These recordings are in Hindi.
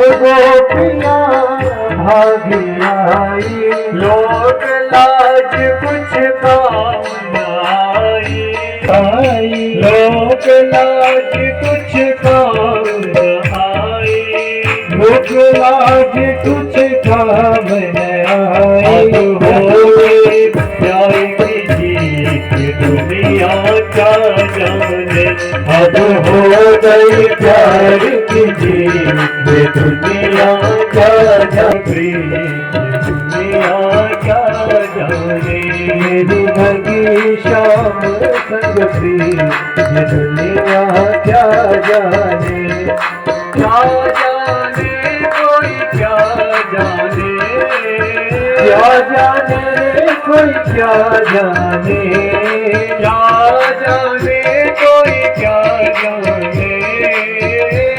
गोपियाँ भागी आई, लोक लाज कुछ काम न आई, लोक लाज कुछ काम न आई, लोक लाज कुछ काम न आई। अब हो गई प्यार की जीत दुनिया क्या जाने, अब हो गई प्यार की जीत दुनिया क्या जाने, दुनिया क्या जाने। मेरी भगी श्याम संग प्रीत ये दुनिया क्या जाने। क्या जाने कोई क्या जाने, क्या जाने रे कोई क्या जाने, क्या जाने कोई क्या जाने,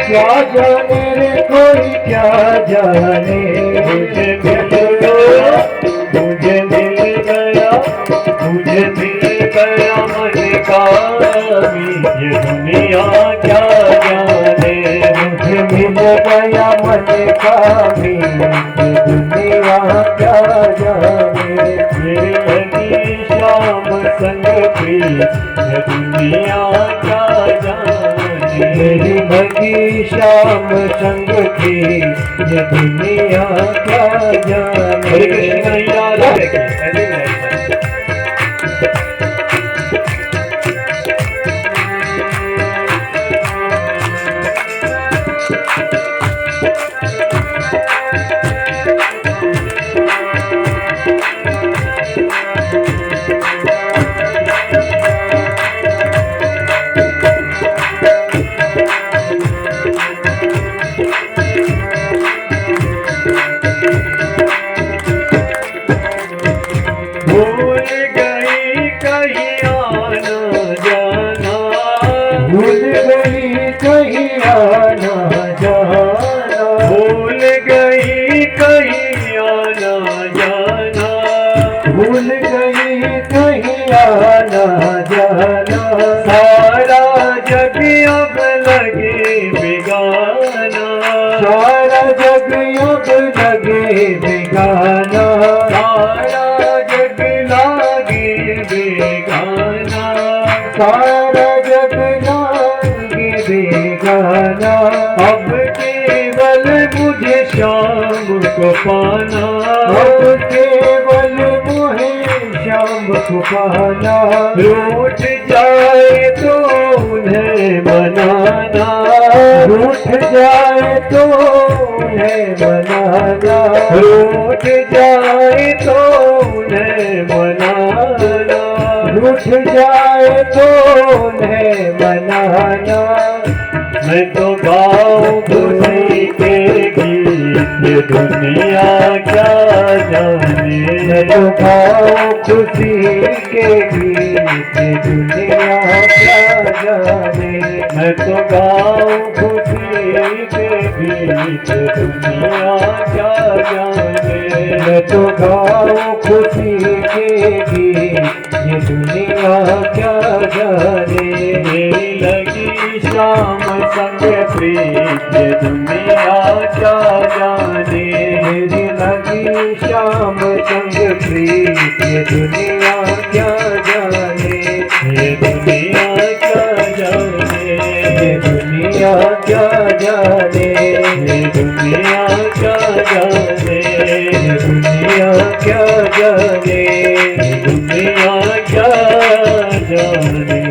क्या जाने रे कोई क्या जाने। मुझे मिल गया, मुझे मिल गया, मुझे मिल गया मन का ये दुनिया क्या जाने, मुझे मिल गया मन का ये दुनिया क्या जाने। मेरी लगी श्याम संग प्रीत ये दुनिया क्या जाने। मेरी भगी श्याम संग की ये दुनिया क्या जाने। हरे कृष्ण कन्हैया लाल की ऐसे ही है। भूल गई कहीं आना जाना, भूल गई कहीं आना जाना, भूल गई कहीं आना जाना, भूल गई कहीं आना जाना। सारा जग अब लगे बेगाना, सारा जग अब लगे बेगाना, सारा जग लागे बेगाना, सारा जग लागे बेगाना। अब केवल मुझे शाम को पाना, अब केवल मुझे श्याम को पाना। रूठ जाए तो उन्हें मनाना, रूठ जाए तो उन्हें मनाना, रूठ जाए तो उन्हें मनाना, रूठ जाए तो उन्हें मनाना। मैं तो गाऊं खुशी के गीत ये दुनिया क्या जाने, मैं तो गाऊं खुशी के गीत ये दुनिया क्या जाने। मैं तो गाऊं खुशी के गीत ये दुनिया क्या जाने, मैं तो गाऊं खुशी के गीत ये दुनिया क्या जाने। मेरी लगी श्याम संग प्रीत ये दुनिया क्या जाने, मेरी लगी श्याम संग प्रीत ये दुनिया क्या जाने। ये दुनिया क्या जाने, ये दुनिया क्या जाने, ये दुनिया क्या जाने, ये दुनिया क्या जाने, ये दुनिया क्या जाने।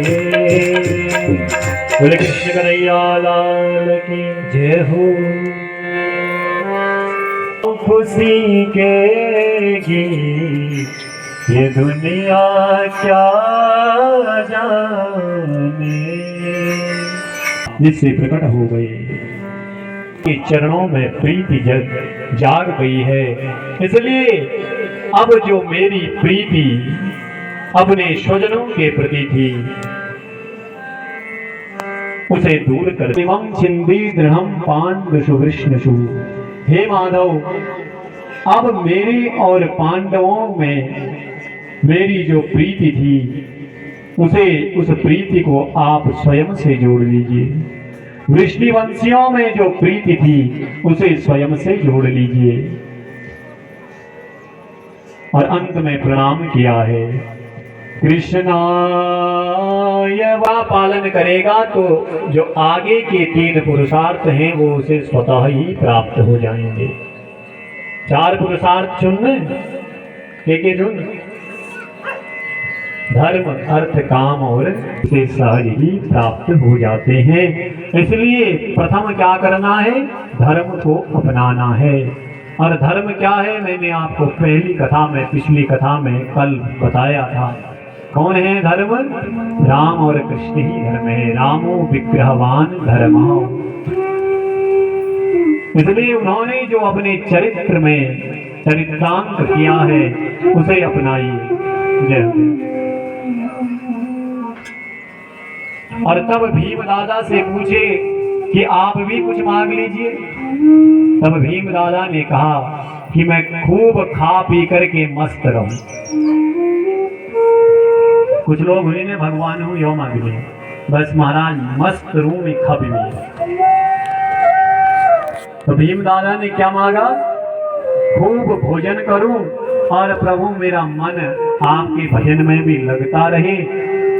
बोले कृष्ण कन्हैया लाल की जय हो। खुशी के गीत ये दुनिया क्या जाने, जिससे प्रकट हो गए के चरणों में प्रीति जाग गई है। इसलिए अब जो मेरी प्रीति अपने स्वजनों के प्रति थी उसे दूर कर दिवं छिंदी दृढ़म पांडुषु विष्णुषु। हे माधव, अब मेरी और पांडवों में मेरी जो प्रीति थी उस प्रीति को आप स्वयं से जोड़ लीजिए। वृष्णिवंशियों में जो प्रीति थी उसे स्वयं से जोड़ लीजिए। और अंत में प्रणाम किया है कृष्णाय। वह पालन करेगा तो जो आगे के 3 पुरुषार्थ हैं वो उसे स्वतः ही प्राप्त हो जाएंगे। 4 पुरुषार्थ चुनने, एक चुन, धर्म अर्थ काम और से सहज ही प्राप्त हो जाते हैं। इसलिए प्रथम क्या करना है, धर्म को अपनाना है। और धर्म क्या है, मैंने आपको पिछली कथा में कल बताया था। कौन है धर्म? राम और कृष्ण ही धर्म है। रामो विग्रहवान धर्म। इसलिए उन्होंने जो अपने चरित्र में चरित्रांक किया है उसे अपनाइए। और तब भीम दादा से पूछे कि आप भी कुछ मांग लीजिए। तब भीम दादा ने कहा कि मैं खूब खा पी करके मस्त रहूं। कुछ लोग हुए ने भगवान हूं यो मांग लिया, बस महाराज मस्त रूम में खा भी लिया। तो भीम दादा ने क्या मांगा? खूब भोजन करूं और प्रभु मेरा मन आपके भजन में भी लगता रहे,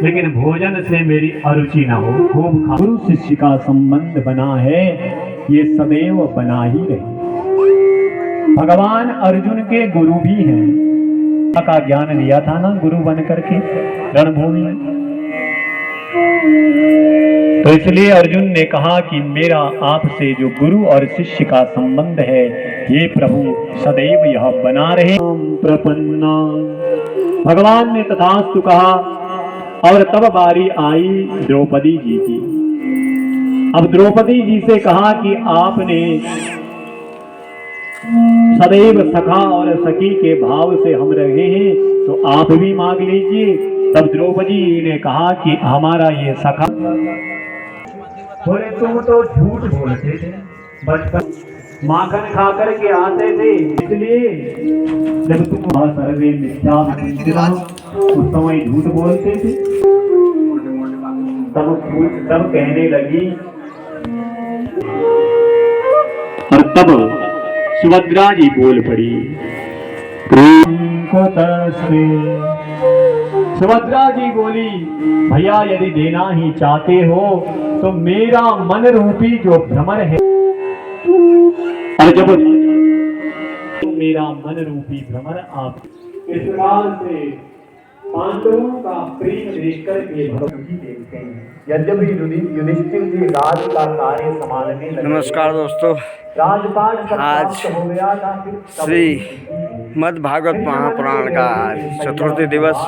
लेकिन भोजन से मेरी अरुचि ना हो। खूब खा। गुरु शिष्य का संबंध बना है, ये सदैव बना ही रहे। भगवान अर्जुन के गुरु भी हैं, का ज्ञान लिया था ना गुरु बन करके रणभूमि में। तो इसलिए अर्जुन ने कहा कि मेरा आपसे जो गुरु और शिष्य का संबंध है ये प्रभु सदैव यह बना रहे। प्रपन्ना, भगवान ने तथास्तु कहा। और तब बारी आई द्रौपदी जी की। अब द्रौपदी जी से कहा कि आपने सदैव सखा और सखी के भाव से हम रहे हैं, तो आप भी मांग लीजिए। तब द्रौपदी ने कहा कि हमारा ये सखा। बोले तुम तो झूठ बोलते थे, बचपन माखन खा करके आते थे, इसलिए जब तुम सर्वे मिथ्या उस समय झूठ बोलते थे। तब कहने लगी। और तब सुभद्रा जी बोल पड़ी। सुभद्रा जी बोली, भैया यदि देना ही चाहते हो तो मेरा मन रूपी जो भ्रमर है, और जब मेरा मन रूपी भ्रमर आप इस प्रकार से पांडवों का प्रेम देख करके भगवती देखते हैं। यद्यपि युधिष्ठिर जी राज का कार्य संभालने लगे। नमस्कार दोस्तों, आज श्री मद् भागवत महापुराण का चतुर्थी दिवस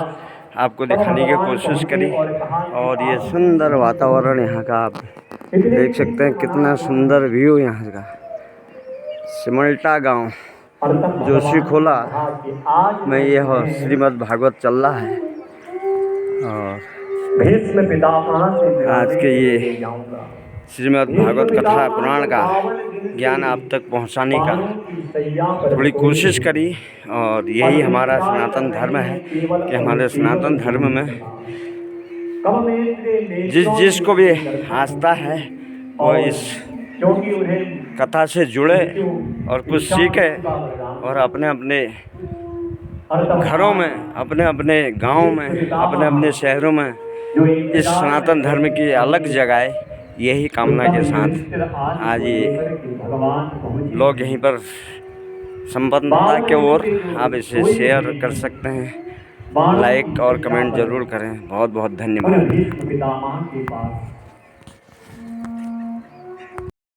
आपको दिखाने की कोशिश करी। और ये सुंदर वातावरण यहाँ का आप देख सकते हैं, कितना सुंदर व्यू यहाँ का। सिमल्टा गांव जोशीखोला में यह श्रीमद् भागवत चल रहा है। और आज के ये श्रीमद् भागवत कथा पुराण का ज्ञान आप तक पहुंचाने का थोड़ी कोशिश करी। और यही हमारा सनातन धर्म है कि हमारे सनातन धर्म में जिसको भी आस्था है वो इस कथा से जुड़े और कुछ सीखे, और अपने अपने घरों में, अपने अपने गाँव में, अपने अपने शहरों में इस सनातन धर्म की अलग जगाए। यही कामना के साथ आज ये लोग यहीं पर संपन्नता के ओर आप इसे शेयर कर सकते हैं, लाइक और कमेंट जरूर करें। बहुत बहुत धन्यवाद।